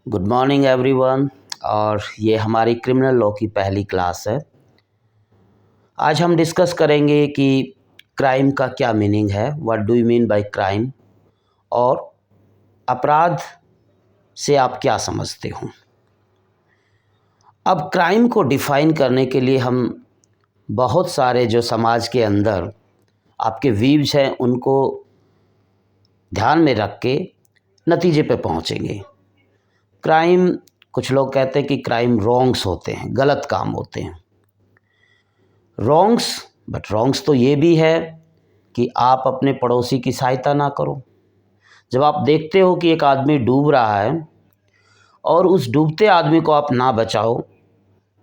Good morning everyone. और ये हमारी क्रिमिनल लॉ की पहली क्लास है। आज हम डिस्कस करेंगे कि क्राइम का क्या मीनिंग है, what do you mean by crime, और अपराध से आप क्या समझते हो। अब क्राइम को डिफ़ाइन करने के लिए हम बहुत सारे जो समाज के अंदर आपके व्यूज हैं उनको ध्यान में रख के नतीजे पे पहुँचेंगे। क्राइम, कुछ लोग कहते हैं कि क्राइम रॉन्ग्स होते हैं, गलत काम होते हैं। रॉन्ग्स, बट रॉन्ग्स तो ये भी है कि आप अपने पड़ोसी की सहायता ना करो। जब आप देखते हो कि एक आदमी डूब रहा है और उस डूबते आदमी को आप ना बचाओ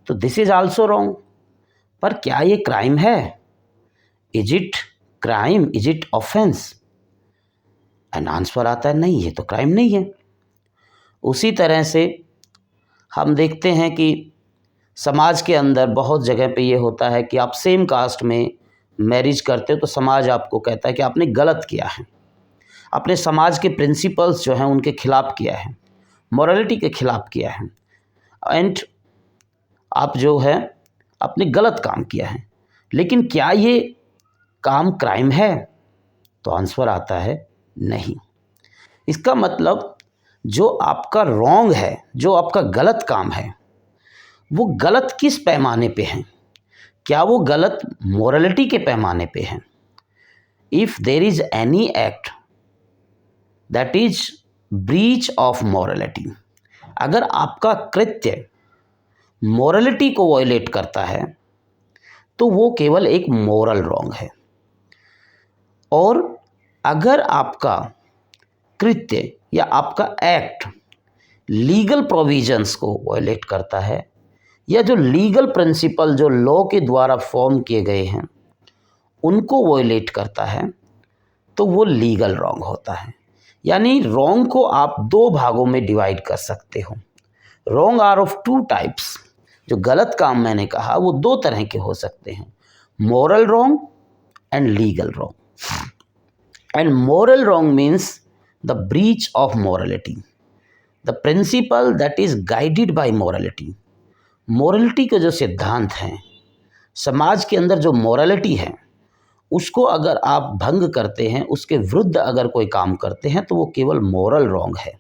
तो दिस इज़ आल्सो रॉन्ग। पर क्या ये क्राइम है? Is it crime? Is it offence? And answer आता है नहीं, ये तो क्राइम नहीं है। उसी तरह से हम देखते हैं कि समाज के अंदर बहुत जगह पे ये होता है कि आप सेम कास्ट में मैरिज करते हो तो समाज आपको कहता है कि आपने गलत किया है, अपने समाज के प्रिंसिपल्स जो हैं उनके खिलाफ किया है, मॉरलिटी के खिलाफ किया है, एंड आप जो है आपने गलत काम किया है। लेकिन क्या ये काम क्राइम है? तो आंसर आता है नहीं। इसका मतलब जो आपका रॉन्ग है, जो आपका गलत काम है, वो गलत किस पैमाने पे है? क्या वो गलत मोरलिटी के पैमाने पे है? If there is any act that is breach of morality, अगर आपका कृत्य मोरलिटी को वायलेट करता है तो वो केवल एक मोरल रॉन्ग है। और अगर आपका कृत्य या आपका एक्ट लीगल प्रोविजंस को वायलेट करता है या जो लीगल प्रिंसिपल जो लॉ के द्वारा फॉर्म किए गए हैं उनको वायलेट करता है तो वो लीगल रॉन्ग होता है। यानी रॉन्ग को आप दो भागों में डिवाइड कर सकते हो। Wrong are of two types. जो गलत काम मैंने कहा वो दो तरह के हो सकते हैं, moral wrong and legal wrong. And moral wrong means the breach of morality, the principal that is guided by morality. Morality के जो सिद्धांत हैं, समाज के अंदर जो मोरलिटी है उसको अगर आप भंग करते हैं, उसके विरुद्ध अगर कोई काम करते हैं तो वो केवल मोरल रॉन्ग है।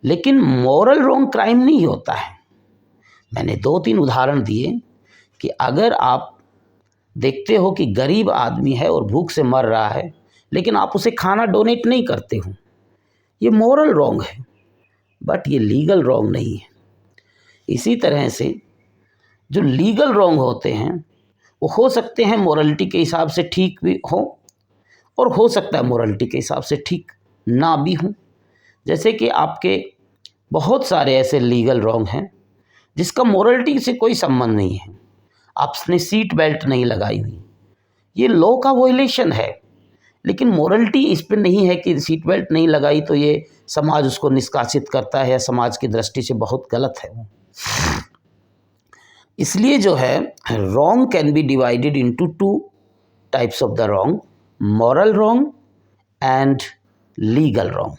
लेकिन मोरल रॉन्ग क्राइम नहीं होता है। मैंने 2-3 उदाहरण दिए कि अगर आप देखते हो कि गरीब आदमी है और भूख से मर रहा है लेकिन आप उसे खाना डोनेट नहीं करते हो, ये मोरल रॉन्ग है, बट ये लीगल रॉन्ग नहीं है। इसी तरह से जो लीगल रॉन्ग होते हैं वो हो सकते हैं मोरलिटी के हिसाब से ठीक भी हो और हो सकता है मोरलिटी के हिसाब से ठीक ना भी हो। जैसे कि आपके बहुत सारे ऐसे लीगल रॉन्ग हैं जिसका मोरलिटी से कोई संबंध नहीं है। आपने सीट बेल्ट नहीं लगाई हुई, ये लॉ का वायलेशन है, लेकिन मोरलिटी इस पर नहीं है कि सीट बेल्ट नहीं लगाई तो ये समाज उसको निष्कासित करता है या समाज की दृष्टि से बहुत गलत है वो। इसलिए जो है wrong can be divided into two types of the wrong, moral wrong and legal wrong.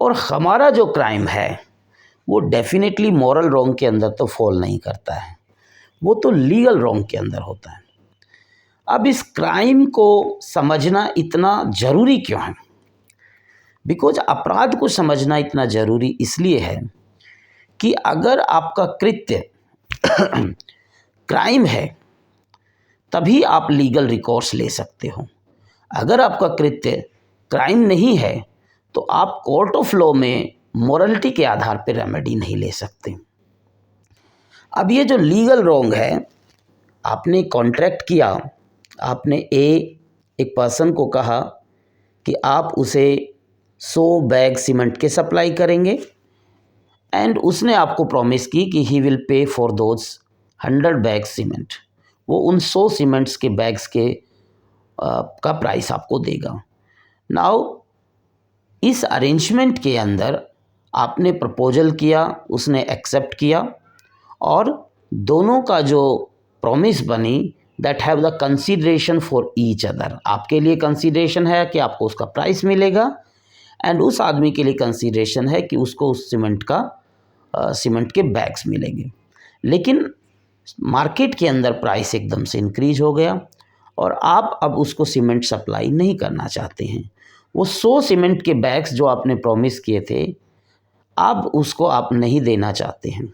और हमारा जो क्राइम है वो डेफिनेटली मॉरल रॉन्ग के अंदर तो फॉल नहीं करता है, वो तो लीगल रॉन्ग के अंदर होता है। अब इस क्राइम को समझना इतना ज़रूरी क्यों है? बिकॉज अपराध को समझना इतना ज़रूरी इसलिए है कि अगर आपका कृत्य क्राइम है तभी आप लीगल रिकॉर्स ले सकते हो। अगर आपका कृत्य क्राइम नहीं है तो आप कोर्ट ऑफ लॉ में मोरलिटी के आधार पर रेमेडी नहीं ले सकते। अब ये जो लीगल रॉन्ग है, आपने कॉन्ट्रैक्ट किया, आपने एक पर्सन को कहा कि आप उसे 100 बैग सीमेंट के सप्लाई करेंगे एंड उसने आपको प्रॉमिस की कि he will pay for those 100 bag cement. वो उन 100 सीमेंट्स के बैग्स के का प्राइस आपको देगा। नाउ इस अरेंजमेंट के अंदर आपने प्रपोजल किया, उसने एक्सेप्ट किया और दोनों का जो प्रॉमिस बनी that have the consideration for each other. आपके लिए कंसीडरेशन है कि आपको उसका प्राइस मिलेगा एंड उस आदमी के लिए कंसीडरेशन है कि उसको उस सीमेंट के बैग्स मिलेंगे। लेकिन मार्केट के अंदर प्राइस एकदम से इंक्रीज हो गया और आप अब उसको सीमेंट सप्लाई नहीं करना चाहते हैं। वो 100 सीमेंट के बैग्स जो आपने प्रॉमिस किए थे, अब उसको आप नहीं देना चाहते हैं।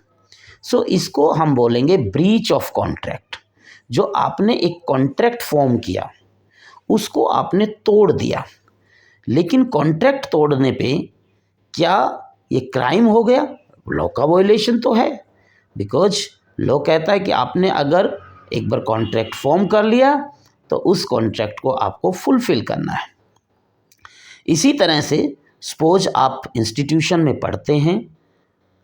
सो इसको हम बोलेंगे ब्रीच ऑफ कॉन्ट्रैक्ट। जो आपने एक कॉन्ट्रैक्ट फॉर्म किया उसको आपने तोड़ दिया, लेकिन कॉन्ट्रैक्ट तोड़ने पे क्या ये क्राइम हो गया? लॉ का वायलेशन तो है, बिकॉज लॉ कहता है कि आपने अगर एक बार कॉन्ट्रैक्ट फॉर्म कर लिया तो उस कॉन्ट्रैक्ट को आपको फुलफिल करना है। इसी तरह से सपोज आप इंस्टीट्यूशन में पढ़ते हैं,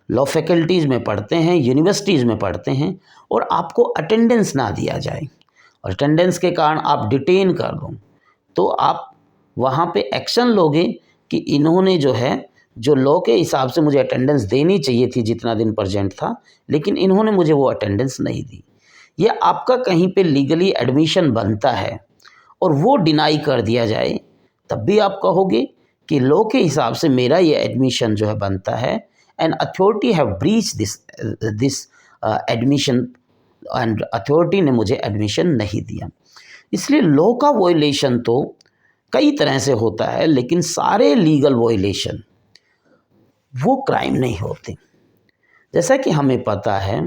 लॉ फैकल्टीज़ में पढ़ते हैं, यूनिवर्सिटीज़ में पढ़ते हैं और आपको अटेंडेंस ना दिया जाए और अटेंडेंस के कारण आप डिटेन कर दो, तो आप वहाँ पे एक्शन लोगे कि इन्होंने जो लॉ के हिसाब से मुझे अटेंडेंस देनी चाहिए थी जितना दिन प्रेजेंट था, लेकिन इन्होंने मुझे वो अटेंडेंस नहीं दी। ये आपका कहीं पे लीगली एडमिशन बनता है और वो डिनाई कर दिया जाए, तब भी आप कहोगे कि लॉ के हिसाब से मेरा ये एडमिशन बनता है and authority have breach this admission and authority ने मुझे एडमिशन नहीं दिया। इसलिए लॉ का वायलेशन तो कई तरह से होता है, लेकिन सारे लीगल वायलेशन वो क्राइम नहीं होते। जैसा कि हमें पता है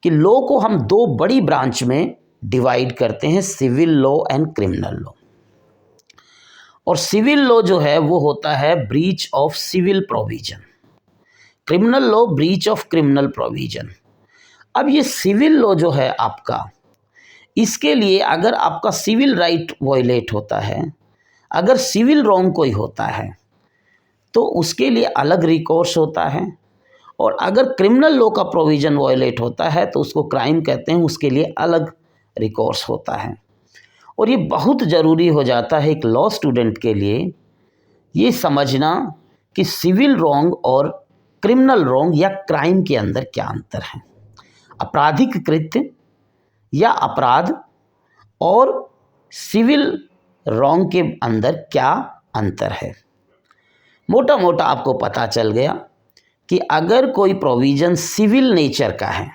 कि लॉ को हम 2 बड़ी ब्रांच में डिवाइड करते हैं, civil law and criminal law. और सिविल लॉ वो होता है breach of civil provision, criminal law breach of criminal provision. अब ये सिविल लॉ है आपका, इसके लिए अगर आपका सिविल राइट वायलेट होता है, अगर सिविल रॉन्ग कोई होता है तो उसके लिए अलग रिकोर्स होता है, और अगर क्रिमिनल लॉ का प्रोविज़न वायलेट होता है तो उसको क्राइम कहते हैं, उसके लिए अलग रिकोर्स होता है। और ये बहुत ज़रूरी हो जाता है एक लॉ स्टूडेंट के लिए ये समझना कि सिविल रॉन्ग और क्रिमिनल रॉन्ग या क्राइम के अंदर क्या अंतर है, आपराधिक कृत्य या अपराध और सिविल रॉन्ग के अंदर क्या अंतर है। मोटा मोटा आपको पता चल गया कि अगर कोई प्रोविज़न सिविल नेचर का है,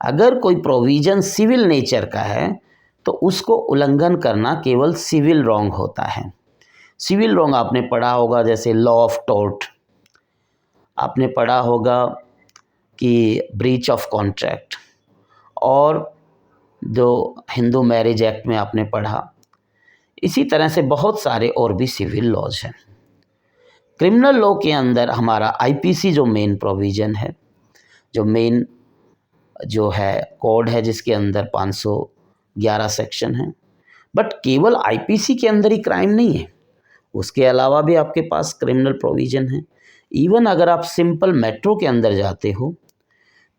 अगर कोई प्रोविज़न सिविल नेचर का है तो उसको उल्लंघन करना केवल सिविल रॉन्ग होता है। सिविल रॉन्ग आपने पढ़ा होगा, जैसे लॉ ऑफ टॉर्ट, आपने पढ़ा होगा कि ब्रीच ऑफ कॉन्ट्रैक्ट, और जो हिंदू मैरिज एक्ट में आपने पढ़ा। इसी तरह से बहुत सारे और भी सिविल लॉज हैं। क्रिमिनल लॉ के अंदर हमारा आईपीसी जो मेन प्रोविज़न है, जो मेन है कोड है, जिसके अंदर 511 सेक्शन हैं, बट केवल आईपीसी के अंदर ही क्राइम नहीं है, उसके अलावा भी आपके पास क्रिमिनल प्रोविज़न है। इवन अगर आप सिंपल मेट्रो के अंदर जाते हो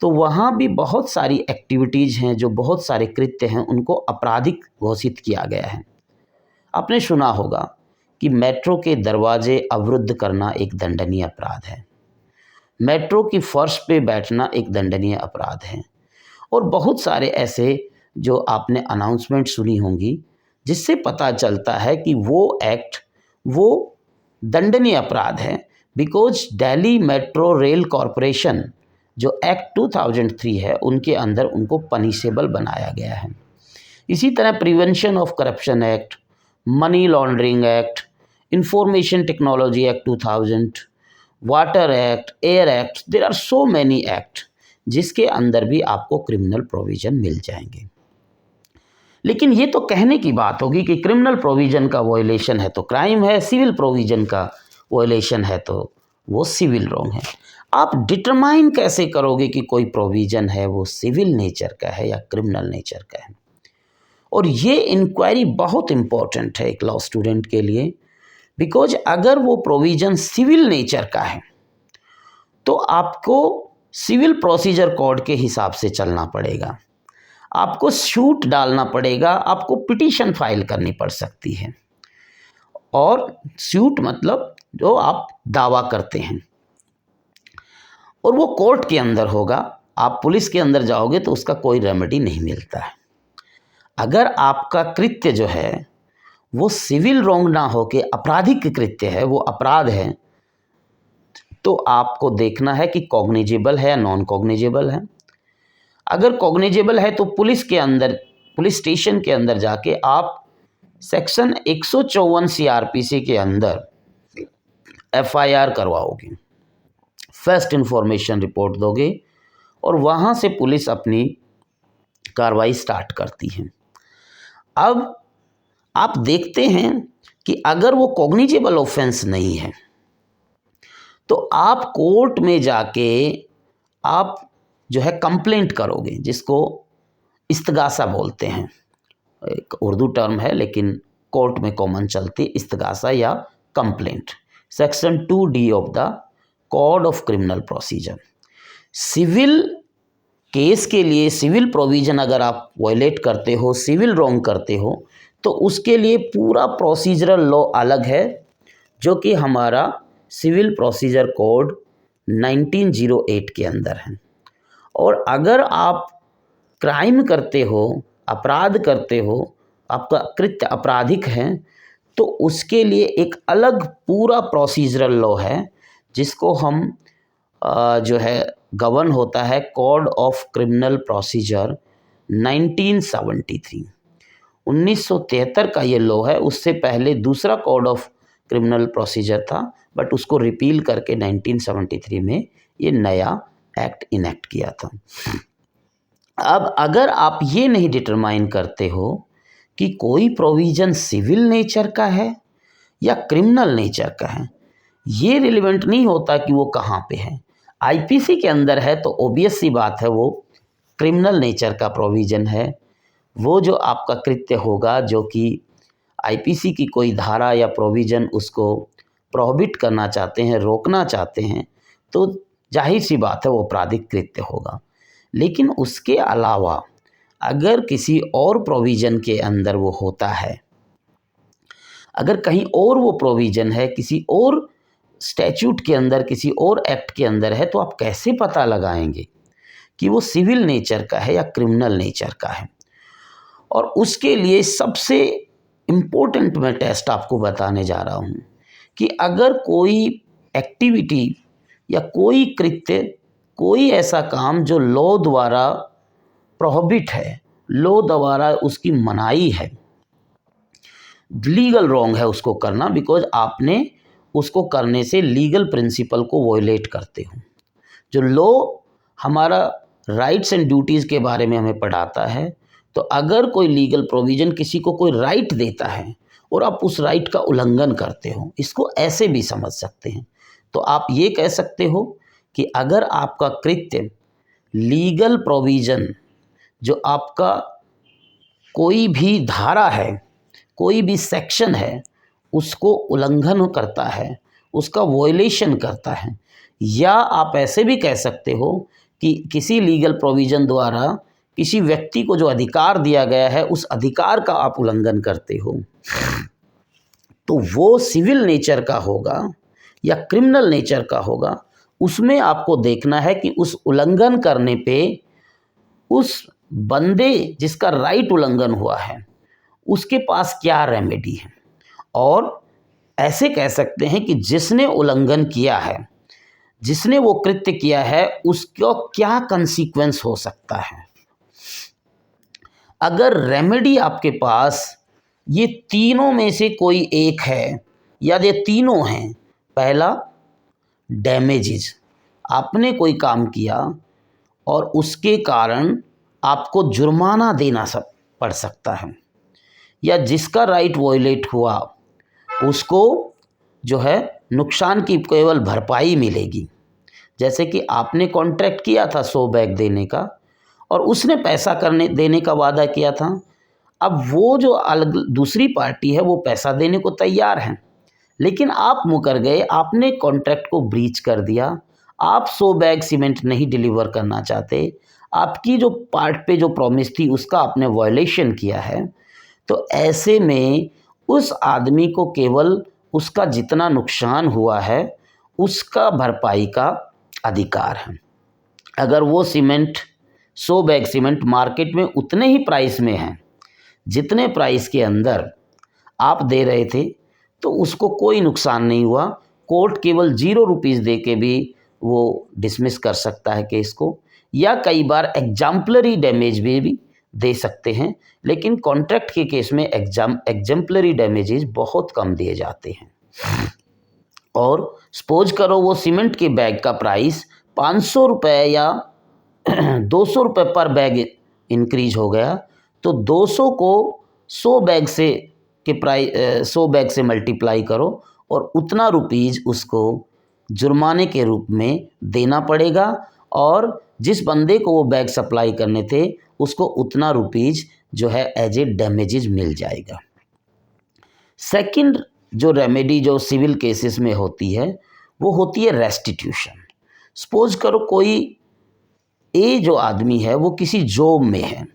तो वहाँ भी बहुत सारी एक्टिविटीज़ हैं, जो बहुत सारे कृत्य हैं, उनको आपराधिक घोषित किया गया है। आपने सुना होगा कि मेट्रो के दरवाजे अवरुद्ध करना एक दंडनीय अपराध है, मेट्रो की फर्श पे बैठना एक दंडनीय अपराध है, और बहुत सारे ऐसे जो आपने अनाउंसमेंट सुनी होंगी जिससे पता चलता है कि वो एक्ट वो दंडनीय अपराध है, because Delhi metro rail corporation जो एक्ट 2003 है उनके अंदर उनको पनिशेबल बनाया गया है। इसी तरह prevention of corruption act, money laundering act, information technology act 2000, water act, air act, there are so many act जिसके अंदर भी आपको क्रिमिनल प्रोविज़न मिल जाएंगे। लेकिन ये तो कहने की बात होगी कि क्रिमिनल प्रोविज़न का वायलेशन है तो क्राइम है, सिविल प्रोविज़न का वायलेशन है तो वो सिविल रॉन्ग है। आप डिटरमाइन कैसे करोगे कि कोई प्रोविज़न है वो सिविल नेचर का है या क्रिमिनल नेचर का है? और ये इंक्वायरी बहुत इम्पॉर्टेंट है एक लॉ स्टूडेंट के लिए, बिकॉज अगर वो प्रोविज़न सिविल नेचर का है तो आपको सिविल प्रोसीजर कोड के हिसाब से चलना पड़ेगा, आपको सूट डालना पड़ेगा, आपको पिटीशन फाइल करनी पड़ सकती है। और सूट मतलब जो आप दावा करते हैं, और वो कोर्ट के अंदर होगा। आप पुलिस के अंदर जाओगे तो उसका कोई रेमेडी नहीं मिलता है। अगर आपका कृत्य जो है वो सिविल रॉन्ग ना हो के आपराधिक कृत्य है, वो अपराध है, तो आपको देखना है कि कॉग्निजेबल है या नॉन कॉग्निजेबल है। अगर कॉग्निजेबल है तो पुलिस स्टेशन के अंदर जाके आप सेक्शन 154 सीआरपीसी के अंदर एफआईआर करवाओगे, फर्स्ट इन्फॉर्मेशन रिपोर्ट दोगे और वहाँ से पुलिस अपनी कार्रवाई स्टार्ट करती है। अब आप देखते हैं कि अगर वो कॉग्निजेबल ऑफेंस नहीं है तो आप कोर्ट में जाके आप जो है कंप्लेंट करोगे, जिसको इस्तगासा बोलते हैं, एक उर्दू टर्म है लेकिन कोर्ट में कॉमन चलती इस्तगासा या complaint. Section 2D of the code of criminal procedure. Civil case के लिए सिविल प्रोविज़न अगर आप वायलेट करते हो, सिविल रॉन्ग करते हो, तो उसके लिए पूरा प्रोसीजरल लॉ अलग है, जो कि हमारा सिविल प्रोसीजर कोड 1908 के अंदर है। और अगर आप क्राइम करते हो, अपराध करते हो, आपका कृत्य आपराधिक है, तो उसके लिए एक अलग पूरा प्रोसीजरल लॉ है, जिसको हम जो है गवर्न होता है कोड ऑफ क्रिमिनल प्रोसीजर 1973। 1973 का ये लॉ है। उससे पहले दूसरा कोड ऑफ क्रिमिनल प्रोसीजर था, बट उसको रिपील करके 1973 में ये नया एक्ट इनेक्ट किया था। अब अगर आप ये नहीं डिटरमाइन करते हो कि कोई प्रोविज़न सिविल नेचर का है या क्रिमिनल नेचर का है, ये रिलेवेंट नहीं होता कि वो कहाँ पे है। आईपीसी के अंदर है तो ऑब्वियस सी बात है वो क्रिमिनल नेचर का प्रोविज़न है। वो जो आपका कृत्य होगा, जो कि आईपीसी की कोई धारा या प्रोविज़न उसको प्रोहिबिट करना चाहते हैं, रोकना चाहते हैं, तो जाहिर सी बात है वो आपराधिक कृत्य होगा। लेकिन उसके अलावा अगर किसी और प्रोविज़न के अंदर वो होता है, अगर कहीं और वो प्रोविज़न है, किसी और स्टैच्यूट के अंदर, किसी और एक्ट के अंदर है, तो आप कैसे पता लगाएंगे कि वो सिविल नेचर का है या क्रिमिनल नेचर का है। और उसके लिए सबसे इम्पोर्टेंट मैं टेस्ट आपको बताने जा रहा हूँ कि अगर कोई एक्टिविटी या कोई कृत्य, कोई ऐसा काम जो लॉ द्वारा प्रोहिबिट है, लॉ द्वारा उसकी मनाही है, लीगल रॉन्ग है उसको करना, बिकॉज आपने उसको करने से लीगल प्रिंसिपल को वॉयलेट करते हो। जो लॉ हमारा राइट्स एंड ड्यूटीज़ के बारे में हमें पढ़ाता है, तो अगर कोई लीगल प्रोविज़न किसी को कोई राइट देता है और आप उस राइट का उल्लंघन करते हो, इसको ऐसे भी समझ सकते हैं। तो आप ये कह सकते हो कि अगर आपका कृत्य लीगल प्रोविज़न, जो आपका कोई भी धारा है, कोई भी सेक्शन है, उसको उल्लंघन करता है, उसका वॉयलेशन करता है, या आप ऐसे भी कह सकते हो कि किसी लीगल प्रोविज़न द्वारा किसी व्यक्ति को जो अधिकार दिया गया है, उस अधिकार का आप उल्लंघन करते हो, तो वो सिविल नेचर का होगा या क्रिमिनल नेचर का होगा। उसमें आपको देखना है कि उस उल्लंघन करने पे उस बंदे जिसका राइट उल्लंघन हुआ है, उसके पास क्या रेमेडी है। और ऐसे कह सकते हैं कि जिसने उल्लंघन किया है, जिसने वो कृत्य किया है, उसका क्या कंसीक्वेंस हो सकता है। अगर रेमेडी आपके पास ये तीनों में से कोई एक है या ये तीनों हैं, पहला डैमेजेस, आपने कोई काम किया और उसके कारण आपको जुर्माना देना पड़ सकता है, या जिसका राइट वॉयलेट हुआ उसको जो है नुकसान की केवल भरपाई मिलेगी। जैसे कि आपने कॉन्ट्रैक्ट किया था 100 बैग देने का और उसने पैसा देने का वादा किया था। अब वो जो अलग दूसरी पार्टी है वो पैसा देने को तैयार है, लेकिन आप मुकर गए, आपने कॉन्ट्रैक्ट को ब्रीच कर दिया, आप 100 बैग सीमेंट नहीं डिलीवर करना चाहते, आपकी जो पार्ट पे जो प्रॉमिस थी उसका आपने वायलेशन किया है। तो ऐसे में उस आदमी को केवल उसका जितना नुकसान हुआ है उसका भरपाई का अधिकार है। अगर वो सीमेंट 100 बैग सीमेंट मार्केट में उतने ही प्राइस में है जितने प्राइस के अंदर आप दे रहे थे तो उसको कोई नुकसान नहीं हुआ, कोर्ट केवल 0 रुपीज़ दे के भी वो डिसमिस कर सकता है केस को, या कई बार एग्जाम्पलरी डैमेज भी दे सकते हैं, लेकिन कॉन्ट्रैक्ट के केस में एग्जाम्पलरी डैमेजेस बहुत कम दिए जाते हैं। और सपोज करो वो सीमेंट के बैग का प्राइस 500 रुपये या 200 रुपये पर बैग इंक्रीज हो गया, तो 200 को 100 बैग से 100 बैग से मल्टीप्लाई करो और उतना रुपीज़ उसको जुर्माने के रूप में देना पड़ेगा, और जिस बंदे को वो बैग सप्लाई करने थे उसको उतना रुपीज़ जो है एज ए डैमेजेस मिल जाएगा। सेकंड जो रेमेडी जो सिविल केसेस में होती है वो होती है रेस्टिट्यूशन। सपोज करो कोई ए जो आदमी है वो किसी जॉब में है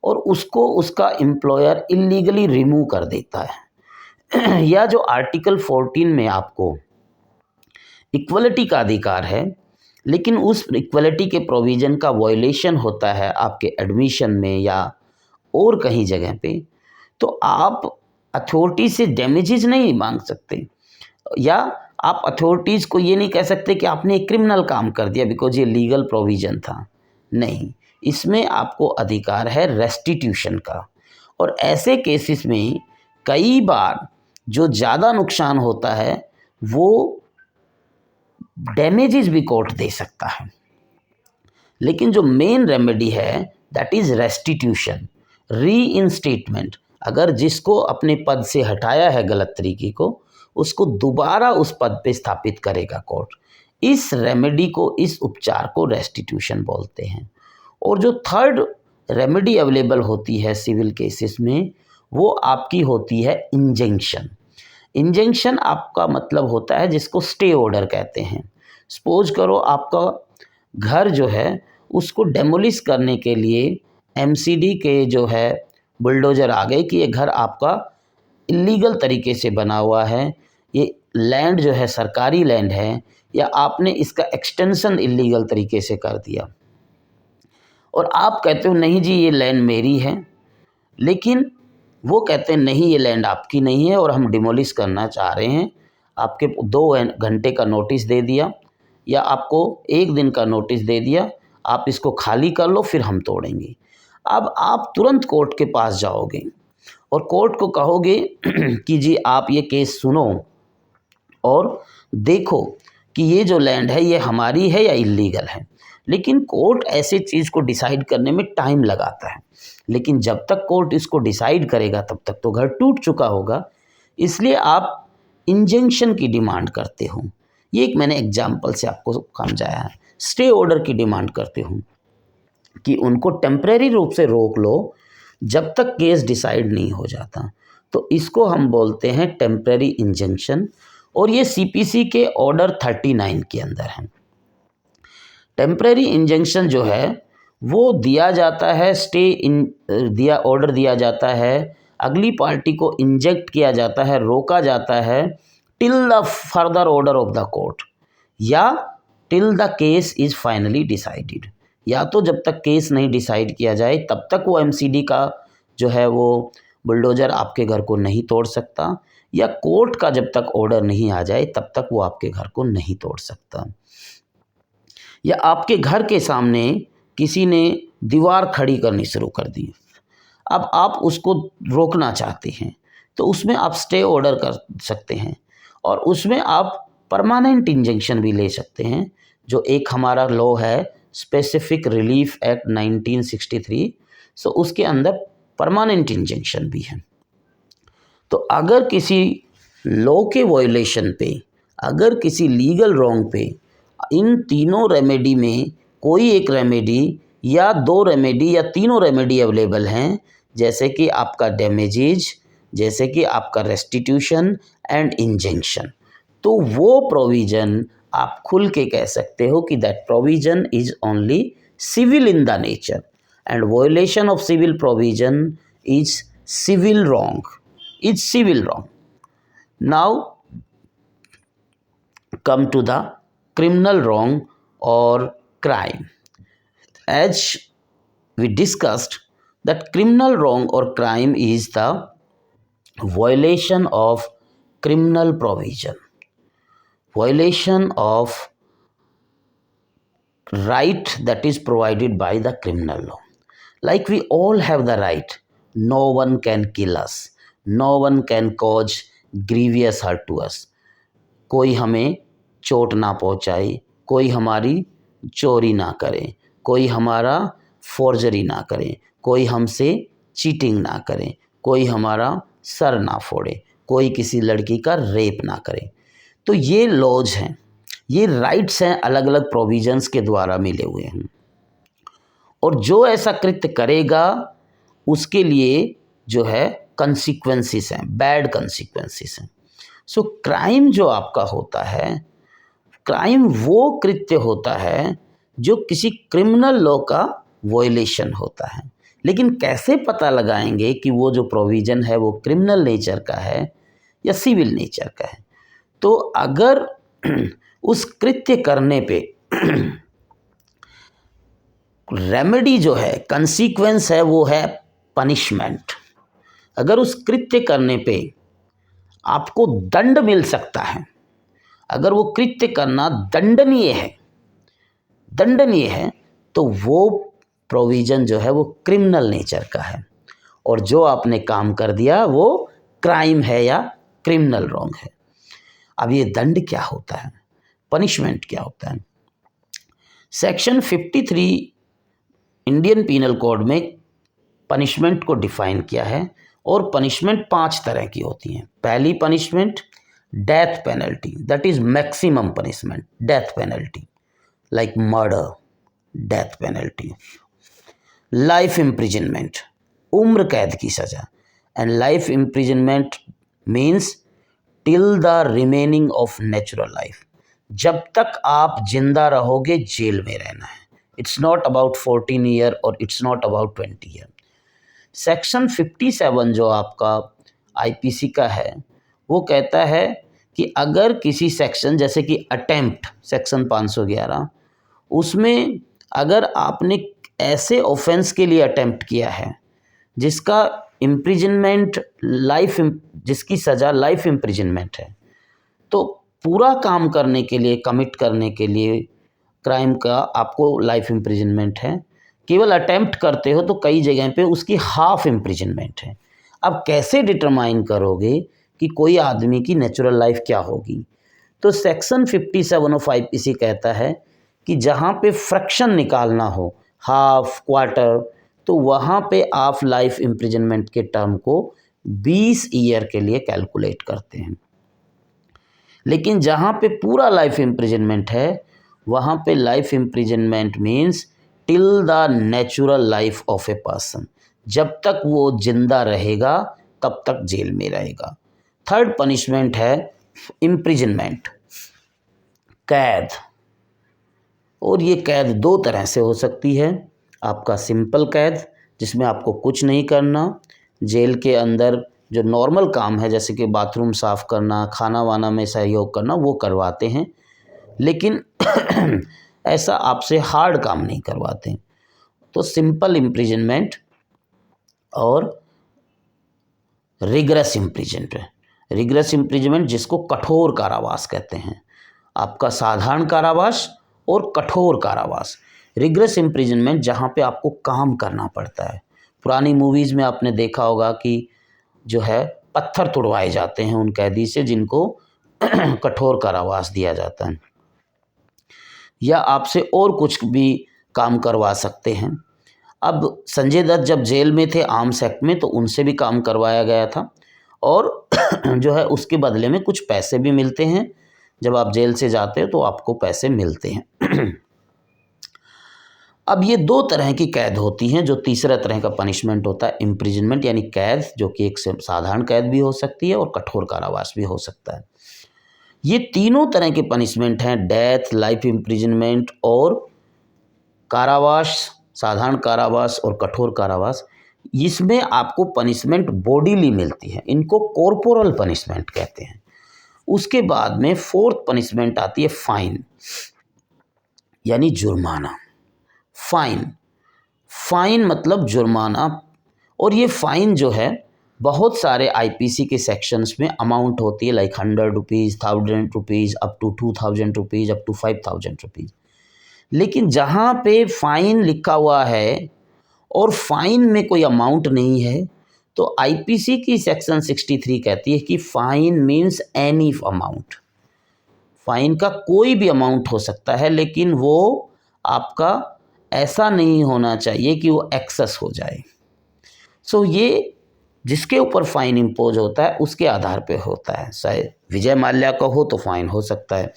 और उसको उसका एम्प्लॉयर इलीगली रिमूव कर देता है या जो आर्टिकल 14 में आपको इक्वलिटी का अधिकार है, लेकिन उस इक्वलिटी के प्रोविज़न का वायलेशन होता है आपके एडमिशन में या और कहीं जगह पे, तो आप अथॉरिटी से डैमेजेस नहीं मांग सकते, या आप अथॉरिटीज़ को ये नहीं कह सकते कि आपने एक क्रिमिनल काम कर दिया बिकॉज ये लीगल प्रोविज़न था। नहीं, इसमें आपको अधिकार है रेस्टिट्यूशन का। और ऐसे केसेस में कई बार जो ज़्यादा नुकसान होता है वो डैमेजेस भी कोर्ट दे सकता है, लेकिन जो मेन रेमेडी है दैट इज़ रेस्टिट्यूशन, रीइंस्टेटमेंट। अगर जिसको अपने पद से हटाया है गलत तरीके को, उसको दोबारा उस पद पे स्थापित करेगा कोर्ट। इस रेमेडी को, इस उपचार को रेस्टिट्यूशन बोलते हैं। और जो थर्ड रेमेडी अवेलेबल होती है सिविल केसेस में वो आपकी होती है इंजंक्शन। इंजंक्शन आपका मतलब होता है जिसको स्टे ऑर्डर कहते हैं। सपोज करो आपका घर जो है उसको डेमोलिश करने के लिए एमसीडी के जो है बुलडोज़र आ गए कि ये घर आपका इलीगल तरीके से बना हुआ है, ये लैंड जो है सरकारी लैंड है, या आपने इसका एक्सटेंशन इलीगल तरीके से कर दिया, और आप कहते हो नहीं जी ये लैंड मेरी है, लेकिन वो कहते हैं नहीं ये लैंड आपकी नहीं है और हम डिमोलिश करना चाह रहे हैं। आपके 2 घंटे का नोटिस दे दिया या आपको 1 दिन का नोटिस दे दिया, आप इसको खाली कर लो फिर हम तोड़ेंगे। अब आप तुरंत कोर्ट के पास जाओगे और कोर्ट को कहोगे कि जी आप ये केस सुनो और देखो कि ये जो लैंड है ये हमारी है या इलीगल है। लेकिन कोर्ट ऐसे चीज़ को डिसाइड करने में टाइम लगाता है, लेकिन जब तक कोर्ट इसको डिसाइड करेगा तब तक तो घर टूट चुका होगा, इसलिए आप इंजंक्शन की डिमांड करते हो। ये एक मैंने एग्जाम्पल से आपको समझाया है। स्टे ऑर्डर की डिमांड करते हो कि उनको टेम्परेरी रूप से रोक लो जब तक केस डिसाइड नहीं हो जाता, तो इसको हम बोलते हैं टेम्परेरी इंजंक्शन, और ये सीपीसी के ऑर्डर 39 के अंदर है। टेम्परेरी इंजंक्शन जो है वो दिया जाता है, ऑर्डर दिया जाता है, अगली पार्टी को इंजेक्ट किया जाता है, रोका जाता है till the further order of the court, या till the case is finally decided. या तो जब तक केस नहीं डिसाइड किया जाए तब तक वो एमसीडी का जो है वो बुलडोज़र आपके घर को नहीं तोड़ सकता, या कोर्ट का जब तक ऑर्डर नहीं आ जाए तब तक वो आपके घर को नहीं तोड़ सकता। या आपके घर के सामने किसी ने दीवार खड़ी करनी शुरू कर दी, अब आप उसको रोकना चाहते हैं तो उसमें आप स्टे ऑर्डर कर सकते हैं, और उसमें आप परमानेंट इंजंक्शन भी ले सकते हैं, जो एक हमारा लॉ है स्पेसिफिक रिलीफ एक्ट 1963, सो उसके अंदर परमानेंट इंजंक्शन भी है। तो अगर किसी लॉ के वायलेशन पे, अगर किसी लीगल रॉन्ग पे इन तीनों रेमेडी में कोई एक रेमेडी या 2 रेमेडी या तीनों रेमेडी अवेलेबल हैं, जैसे कि आपका डैमेजेज, जैसे कि आपका रेस्टिट्यूशन एंड इंजंक्शन, तो वो प्रोविज़न आप खुल के कह सकते हो कि that provision is only civil in the nature and violation of civil provision is civil wrong, is civil wrong. Now come to the criminal wrong or crime. As we discussed that criminal wrong or crime is the violation of criminal provision, violation of right that is provided by the criminal law. Like we all have the right, no one can kill us, no one can cause grievous hurt to us. कोई हमें चोट ना पहुंचाए, कोई हमारी चोरी ना करे, कोई हमारा फोर्जरी ना करे, कोई हमसे चीटिंग ना करे, कोई हमारा सर ना फोड़े, कोई किसी लड़की का रेप ना करे। तो ये लॉज हैं, ये राइट्स हैं, अलग अलग प्रोविजंस के द्वारा मिले हुए हैं। और जो ऐसा कृत्य करेगा उसके लिए जो है कंसिक्वेंसेस हैं, बैड कंसिक्वेंसेस हैं। सो क्राइम जो आपका होता है, क्राइम वो कृत्य होता है जो किसी क्रिमिनल लॉ का वायलेशन होता है। लेकिन कैसे पता लगाएंगे कि वो जो प्रोविज़न है वो क्रिमिनल नेचर का है या सिविल नेचर का है? तो अगर उस कृत्य करने पे रेमेडी जो है, कंसीक्वेंस है, वो है पनिशमेंट। अगर उस कृत्य करने पे आपको दंड मिल सकता है, अगर वो कृत्य करना दंडनीय है, तो वो प्रोविज़न जो है वो क्रिमिनल नेचर का है, और जो आपने काम कर दिया वो क्राइम है या क्रिमिनल रॉन्ग है। अब ये दंड क्या होता है, पनिशमेंट क्या होता है? सेक्शन 53 इंडियन पीनल कोड में पनिशमेंट को डिफाइन किया है, और पनिशमेंट 5 तरह की होती हैं। पहली punishment death penalty, that is maximum punishment, death penalty like murder, death penalty. Life imprisonment, उम्र कैद की सज़ा, and life imprisonment means till the remaining of natural life, जब तक आप जिंदा रहोगे जेल में रहना है। इट्स नॉट अबाउट 14 ईयर और it's not about 20 year. Section 57 जो आपका आईपीसी का है वो कहता है कि अगर किसी सेक्शन जैसे कि अटेम्प्ट सेक्शन 511, उसमें अगर आपने ऐसे ऑफेंस के लिए अटेम्प्ट किया है जिसका इम्प्रिजनमेंट लाइफ, जिसकी सज़ा लाइफ इम्प्रिजनमेंट है, तो पूरा काम करने के लिए, कमिट करने के लिए क्राइम का आपको लाइफ इम्प्रिजनमेंट है। केवल अटेम्प्ट करते हो तो कई जगह पे उसकी हाफ इम्प्रिजनमेंट है। अब कैसे डिटरमाइन करोगे कि कोई आदमी की नेचुरल लाइफ क्या होगी? तो सेक्शन 57 ऑफ आईपीसी कहता है कि जहाँ पे फ्रैक्शन निकालना हो, हाफ, क्वार्टर, तो वहाँ पे आप लाइफ इम्प्रिजनमेंट के टर्म को 20 ईयर के लिए कैलकुलेट करते हैं। लेकिन जहाँ पे पूरा लाइफ इम्प्रिजनमेंट है, वहाँ पे life imprisonment means till the natural life of a person, जब तक वो जिंदा रहेगा तब तक जेल में रहेगा। थर्ड पनिशमेंट है इम्प्रिजनमेंट, कैद। और ये कैद 2 तरह से हो सकती है। आपका सिंपल कैद जिसमें आपको कुछ नहीं करना, जेल के अंदर जो नॉर्मल काम है जैसे कि बाथरूम साफ़ करना, खाना वाना में सहयोग करना, वो करवाते हैं, लेकिन ऐसा आपसे हार्ड काम नहीं करवाते। तो सिंपल इम्प्रिजनमेंट और रिग्रेस इम्प्रिजनमेंट, रिग्रेस इम्प्रिजनमेंट जिसको कठोर कारावास कहते हैं। आपका साधारण कारावास और कठोर कारावास। रिग्रेस इम्प्रिजनमेंट जहाँ पे आपको काम करना पड़ता है। पुरानी मूवीज़ में आपने देखा होगा कि जो है पत्थर तुड़वाए जाते हैं उन कैदी से जिनको कठोर कारावास दिया जाता है, या आपसे और कुछ भी काम करवा सकते हैं। अब संजय दत्त जब जेल में थे आर्म्स एक्ट में, तो उनसे भी काम करवाया गया था, और जो है उसके बदले में कुछ पैसे भी मिलते हैं। जब आप जेल से जाते हो तो आपको पैसे मिलते हैं। अब ये 2 तरह की कैद होती हैं। जो तीसरा तरह का पनिशमेंट होता है इम्प्रिजनमेंट, यानी कैद, जो कि एक साधारण कैद भी हो सकती है और कठोर कारावास भी हो सकता है। ये तीनों तरह के पनिशमेंट हैं, डेथ, लाइफ इम्प्रिजनमेंट और कारावास, साधारण कारावास और कठोर कारावास। इसमें आपको पनिशमेंट बॉडीली मिलती है, इनको कॉर्पोरल पनिशमेंट कहते हैं। उसके बाद में 4th पनिशमेंट आती है फाइन, यानी जुर्माना। फाइन, फाइन मतलब जुर्माना। और ये फाइन जो है बहुत सारे आईपीसी के सेक्शंस में अमाउंट होती है, like 100 rupees, 1000 rupees, up to 2000 rupees, up to 5000 rupees. लेकिन जहाँ पे फ़ाइन लिखा हुआ है और फ़ाइन में कोई अमाउंट नहीं है, तो आईपीसी की सेक्शन 63 कहती है कि fine means any amount. Fine का कोई भी अमाउंट हो सकता है, लेकिन वो आपका ऐसा नहीं होना चाहिए कि वो एक्सेस हो जाए। सो ये जिसके ऊपर फ़ाइन इम्पोज होता है उसके आधार पे होता है। शायद विजय माल्या का हो तो फ़ाइन हो सकता है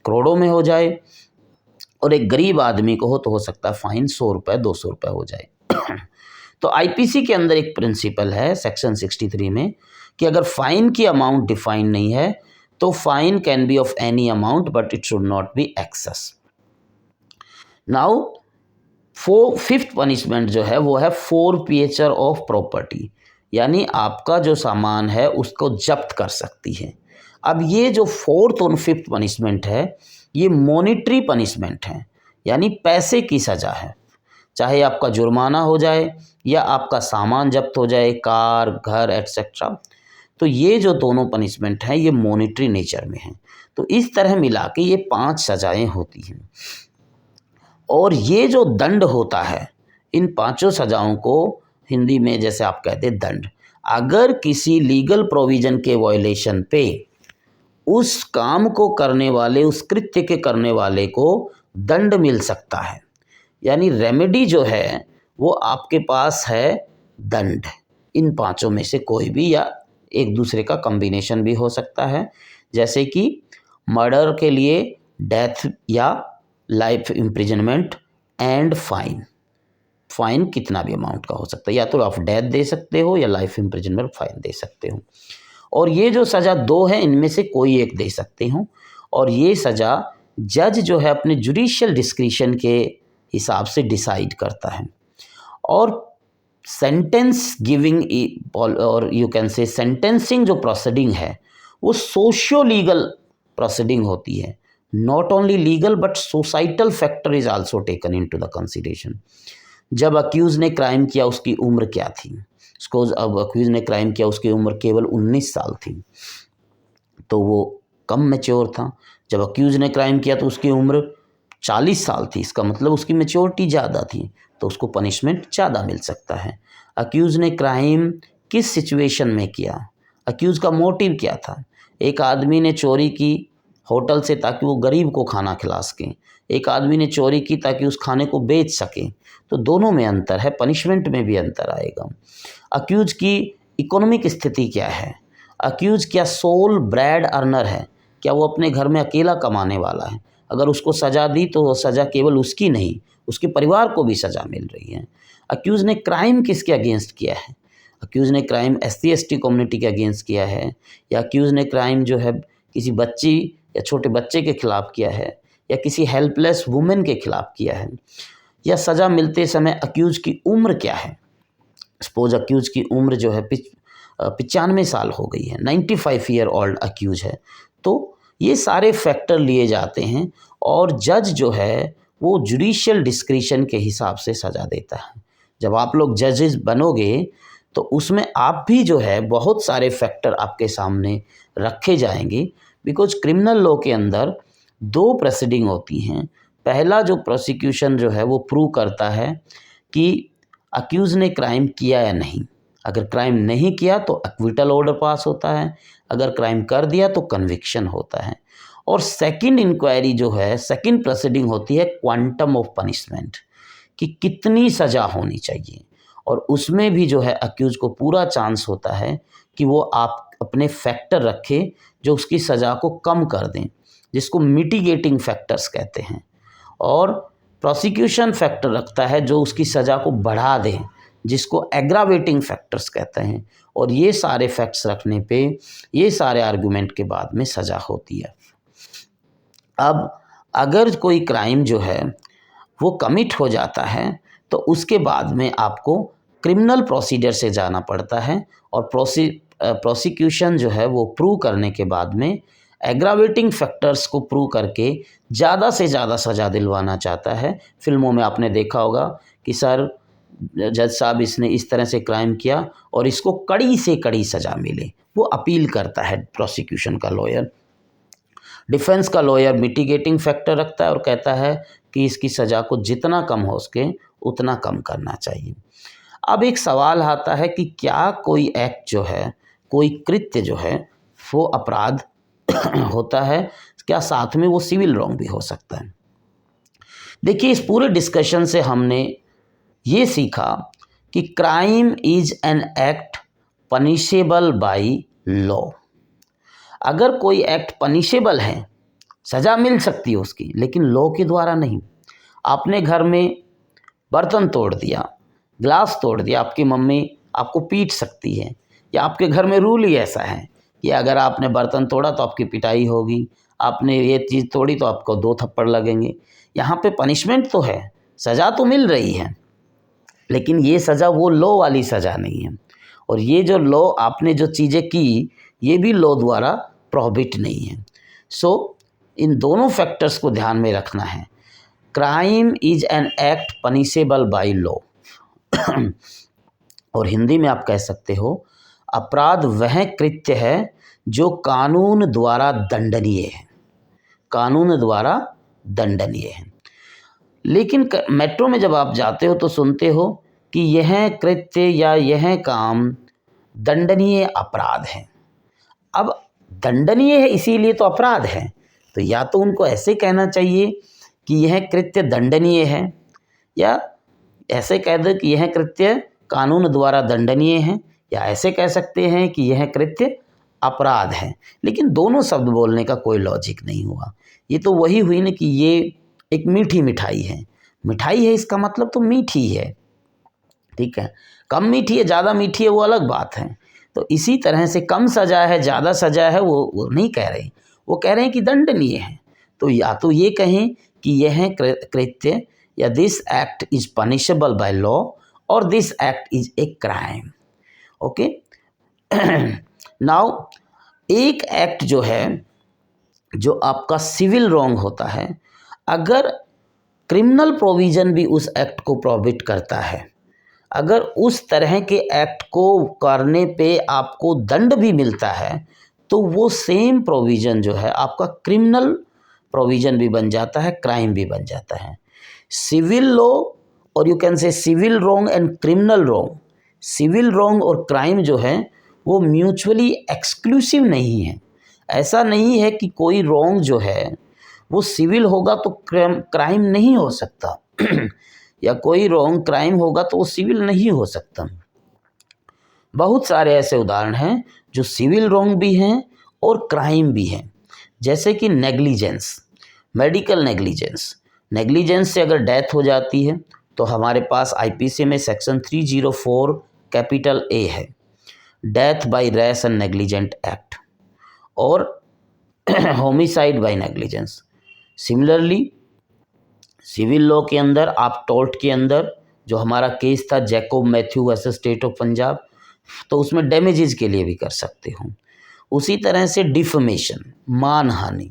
करोड़ों में हो जाए, और एक गरीब आदमी को हो सकता है फ़ाइन 100 रुपये 200 रुपये हो जाए। तो आईपीसी के अंदर एक प्रिंसिपल है सेक्शन 63 में कि अगर फ़ाइन की अमाउंट डिफाइन नहीं है तो fine can be of any amount but it should not be excess. Now fifth punishment जो है वो है फोरफिएचर ऑफ प्रॉपर्टी, यानी आपका जो सामान है उसको जब्त कर सकती है। अब ये जो फोर्थ और फिफ्थ पनिशमेंट है ये मॉनिटरी पनिशमेंट है, यानी पैसे की सज़ा है। चाहे आपका जुर्माना हो जाए या आपका सामान जब्त हो जाए, कार, घर एट्सेट्रा, तो ये जो दोनों पनिशमेंट हैं ये मॉनिटरी नेचर में हैं। तो इस तरह मिला के ये 5 सज़ाएँ होती हैं। और ये जो दंड होता है, इन पांचों सजाओं को हिंदी में जैसे आप कहते हैं दंड, अगर किसी लीगल प्रोविज़न के वायलेशन पे उस काम को करने वाले, उस कृत्य के करने वाले को दंड मिल सकता है। यानी रेमेडी जो है वो आपके पास है दंड। इन पांचों में से कोई भी या एक दूसरे का कॉम्बिनेशन भी हो सकता है, जैसे कि मर्डर के लिए डेथ या life imprisonment and fine. Fine कितना भी अमाउंट का हो सकता है, या तो आप डेथ दे सकते हो या लाइफ इम्प्रिजनमेंट फाइन दे सकते हो। और ये जो सज़ा दो है इनमें से कोई एक दे सकते हो, और ये सज़ा जज जो है अपने जुडिशियल डिस्क्रिशन के हिसाब से डिसाइड करता है। और सेंटेंस गिविंग और यू कैन से सेंटेंसिंग जो प्रोसीडिंग है वो सोशियो लीगल प्रोसीडिंग होती है। Not only legal but societal factor is also taken into the consideration. जब अक्यूज ने क्राइम किया उसकी उम्र क्या थी, अब अक्यूज ने क्राइम किया उसकी उम्र केवल 19 साल थी, तो वो कम मैच्योर था। जब अक्यूज ने क्राइम किया तो उसकी उम्र 40 साल थी, इसका मतलब उसकी मैच्योरिटी ज़्यादा थी, तो उसको पनिशमेंट ज़्यादा मिल सकता है। अक्यूज़ ने क्राइम किस सिचुएशन में किया, अक्यूज़ का मोटिव क्या था। एक आदमी ने चोरी की होटल से ताकि वो गरीब को खाना खिला सके, एक आदमी ने चोरी की ताकि उस खाने को बेच सके, तो दोनों में अंतर है, पनिशमेंट में भी अंतर आएगा। अक्यूज़ की इकोनॉमिक स्थिति क्या है, अक्यूज़ क्या सोल ब्रेड अर्नर है, क्या वो अपने घर में अकेला कमाने वाला है। अगर उसको सज़ा दी तो वो सज़ा केवल उसकी नहीं, उसके परिवार को भी सज़ा मिल रही है। अक्यूज़ ने क्राइम किसके अगेंस्ट किया है, अक्यूज़ ने क्राइम SC/ST कम्युनिटी के अगेंस्ट किया है, या अक्यूज़ ने क्राइम जो है किसी बच्ची या छोटे बच्चे के खिलाफ किया है, या किसी हेल्पलेस वुमेन के खिलाफ किया है, या सज़ा मिलते समय अक्यूज़ की उम्र क्या है। सपोज अक्यूज़ की उम्र जो है 95 साल हो गई है, 95 ईयर ओल्ड अक्यूज़ है, तो ये सारे फैक्टर लिए जाते हैं और जज जो है वो जुडिशियल डिस्क्रिशन के हिसाब से सज़ा देता है। जब आप लोग जजेस बनोगे तो उसमें आप भी जो है बहुत सारे फैक्टर आपके सामने रखे जाएंगे, बिकॉज क्रिमिनल लॉ के अंदर 2 प्रोसीडिंग होती हैं। पहला जो प्रोसिक्यूशन जो है वो प्रूव करता है कि अक्यूज़ ने क्राइम किया या नहीं। अगर क्राइम नहीं किया तो एक्विटल ऑर्डर पास होता है, अगर क्राइम कर दिया तो कन्विक्शन होता है। और सेकंड इंक्वायरी जो है, सेकंड प्रोसीडिंग होती है क्वांटम ऑफ पनिशमेंट, कि कितनी सज़ा होनी चाहिए, और उसमें भी जो है अक्यूज़ को पूरा चांस होता है कि वो आप अपने फैक्टर रखे जो उसकी सज़ा को कम कर दें, जिसको मिटिगेटिंग फैक्टर्स कहते हैं, और प्रोसिक्यूशन फैक्टर रखता है जो उसकी सज़ा को बढ़ा दें, जिसको एग्रावेटिंग फैक्टर्स कहते हैं। और ये सारे फैक्ट्स रखने पे ये सारे आर्गुमेंट के बाद में सज़ा होती है। अब अगर कोई क्राइम जो है वो कमिट हो जाता है तो उसके बाद में आपको क्रिमिनल प्रोसीजर से जाना पड़ता है, और प्रोसिक्यूशन जो है वो प्रूव करने के बाद में एग्रावेटिंग फैक्टर्स को प्रूव करके ज़्यादा से ज़्यादा सज़ा दिलवाना चाहता है। फिल्मों में आपने देखा होगा कि सर जज साहब इसने इस तरह से क्राइम किया और इसको कड़ी से कड़ी सज़ा मिले, वो अपील करता है प्रोसिक्यूशन का लॉयर। डिफेंस का लॉयर मिटिगेटिंग फैक्टर रखता है और कहता है कि इसकी सज़ा को जितना कम हो सके उतना कम करना चाहिए। अब एक सवाल आता है कि क्या कोई एक्ट जो है, कोई कृत्य जो है वो अपराध होता है, क्या साथ में वो सिविल रॉन्ग भी हो सकता है? देखिए, इस पूरे डिस्कशन से हमने ये सीखा कि crime is an act punishable by law. अगर कोई एक्ट पनिशेबल है, सज़ा मिल सकती है उसकी, लेकिन लॉ के द्वारा नहीं। आपने घर में बर्तन तोड़ दिया, ग्लास तोड़ दिया, आपकी मम्मी आपको पीट सकती है, या आपके घर में रूल ही ऐसा है कि अगर आपने बर्तन तोड़ा तो आपकी पिटाई होगी, आपने ये चीज़ तोड़ी तो आपको 2 थप्पड़ लगेंगे। यहाँ पे पनिशमेंट तो है, सज़ा तो मिल रही है, लेकिन ये सज़ा वो लॉ वाली सज़ा नहीं है। और ये जो लॉ आपने जो चीज़ें की, ये भी लॉ द्वारा प्रोहिबिट नहीं है। सो इन दोनों फैक्टर्स को ध्यान में रखना है। Crime is an act punishable by law और हिंदी में आप कह सकते हो अपराध वह कृत्य है जो कानून द्वारा दंडनीय है, कानून द्वारा दंडनीय है। लेकिन मेट्रो में जब आप जाते हो तो सुनते हो कि यह कृत्य या यह काम दंडनीय अपराध है। अब दंडनीय है इसीलिए तो अपराध है, तो या तो उनको ऐसे कहना चाहिए कि यह कृत्य दंडनीय है, या ऐसे कह दो कि यह कृत्य कानून द्वारा दंडनीय है, या ऐसे कह सकते हैं कि यह कृत्य अपराध है। लेकिन दोनों शब्द बोलने का कोई लॉजिक नहीं हुआ। ये तो वही हुई ना कि ये एक मीठी मिठाई है। मिठाई है इसका मतलब तो मीठी है, ठीक है। कम मीठी है, ज़्यादा मीठी है, वो अलग बात है। तो इसी तरह से कम सजा है, ज़्यादा सजा है, वो नहीं कह रहे, वो कह रहे हैं कि दंडनीय है। तो या तो ये कहें कि यह कृत्य या this act is punishable by law और this act is a crime. Okay, now एक एक्ट जो है, जो आपका सिविल रॉन्ग होता है, अगर क्रिमिनल प्रोविज़न भी उस एक्ट को प्रोहिबिट करता है, अगर उस तरह के एक्ट को करने पे आपको दंड भी मिलता है, तो वो सेम प्रोविज़न जो है आपका क्रिमिनल प्रोविज़न भी बन जाता है, क्राइम भी बन जाता है। सिविल लॉ और you can say civil wrong and criminal wrong, civil wrong और क्राइम जो है वो म्यूचुअली एक्सक्लूसिव नहीं है। ऐसा नहीं है कि कोई रॉन्ग जो है वो सिविल होगा तो क्राइम नहीं हो सकता या कोई रॉन्ग क्राइम होगा तो वो सिविल नहीं हो सकता। बहुत सारे ऐसे उदाहरण हैं जो सिविल रॉन्ग भी हैं और क्राइम भी हैं, जैसे कि नेग्लिजेंस, मेडिकल नेग्लिजेंस। नेग्लिजेंस से अगर डेथ हो जाती है तो हमारे पास आईपीसी में सेक्शन 304 कैपिटल ए है, death by rash and negligent act, और homicide by negligence. Similarly civil law के अंदर आप टॉर्ट के अंदर जो हमारा केस था Jacob Matthew versus state of Punjab, तो उसमें डैमेजेस के लिए भी कर सकते हो। उसी तरह से डिफमेशन, मानहानि,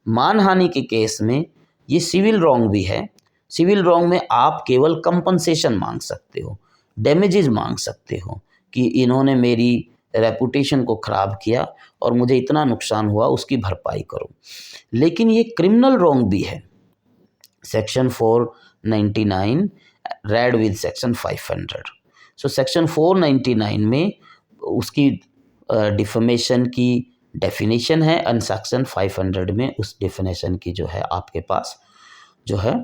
मानहानि के केस में ये सिविल रॉन्ग भी है। सिविल रॉन्ग में आप केवल कंपनसेशन मांग सकते हो, डैमेजेस मांग सकते हो कि इन्होंने मेरी रेपुटेशन को ख़राब किया और मुझे इतना नुकसान हुआ, उसकी भरपाई करो। लेकिन ये क्रिमिनल रॉन्ग भी है, section 499 read with section 500। So section 499 में उसकी डिफमेशन की डेफिनेशन है एंड सेक्शन 500 में उस डेफिनेशन की जो है आपके पास जो है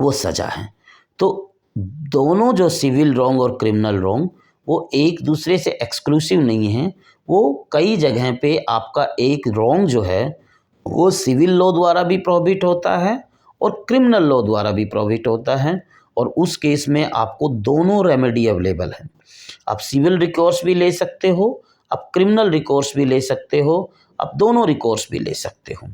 वो सज़ा है। तो दोनों जो सिविल रॉन्ग और क्रिमिनल रॉन्ग वो एक दूसरे से एक्सक्लूसिव नहीं है। वो कई जगह पे आपका एक रॉन्ग जो है वो सिविल लॉ द्वारा भी प्रोहिबिट होता है और क्रिमिनल लॉ द्वारा भी प्रोहिबिट होता है, और उस केस में आपको दोनों रेमेडी अवेलेबल है। आप सिविल रिकोर्स भी ले सकते हो, आप क्रिमिनल रिकोर्स भी ले सकते हो, आप दोनों रिकोर्स भी ले सकते हो।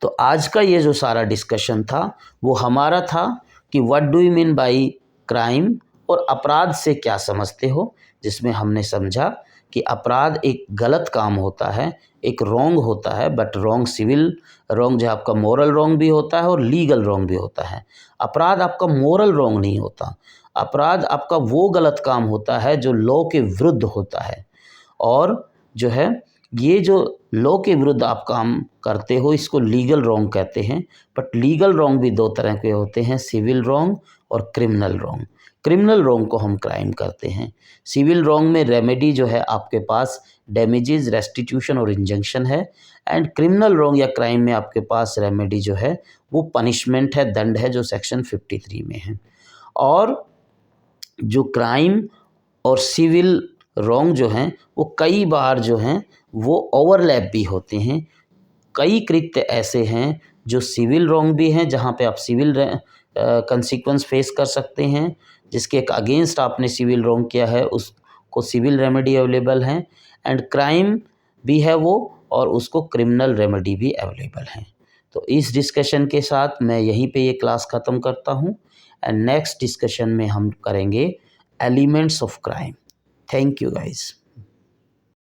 तो आज का ये जो सारा डिस्कशन था वो हमारा था कि what do you mean by crime, और अपराध से क्या समझते हो, जिसमें हमने समझा कि अपराध एक गलत काम होता है, एक रॉन्ग होता है, बट रॉन्ग सिविल रॉन्ग जो आपका मोरल रॉन्ग भी होता है और लीगल रॉन्ग भी होता है। अपराध आपका मोरल रॉन्ग नहीं होता, अपराध आपका वो गलत काम होता है जो लॉ के विरुद्ध होता है, और जो है ये जो लॉ के विरुद्ध आप काम करते हो इसको लीगल रॉन्ग कहते हैं। बट लीगल रॉन्ग भी दो तरह के होते हैं, सिविल रॉन्ग और क्रिमिनल रॉन्ग। क्रिमिनल रॉन्ग को हम क्राइम करते हैं। सिविल रॉन्ग में रेमेडी जो है आपके पास डैमेजेस, रेस्टिट्यूशन और इंजंक्शन है, एंड क्रिमिनल रॉन्ग या क्राइम में आपके पास रेमेडी जो है वो पनिशमेंट है, दंड है, जो सेक्शन 53 में है। और जो क्राइम और सिविल रॉन्ग जो हैं वो कई बार जो हैं वो ओवरलैप भी होते हैं। कई कृत्य ऐसे हैं जो सिविल रॉन्ग भी हैं, जहाँ पे आप सिविल कंसिक्वेंस फेस कर सकते हैं, जिसके अगेंस्ट आपने सिविल रॉन्ग किया है उसको सिविल रेमेडी अवेलेबल हैं, एंड क्राइम भी है वो और उसको क्रिमिनल रेमेडी भी अवेलेबल हैं। तो इस डिस्कशन के साथ मैं यहीं पे ये क्लास ख़त्म करता हूँ, एंड नेक्स्ट डिस्कशन में हम करेंगे elements of crime. Thank you guys.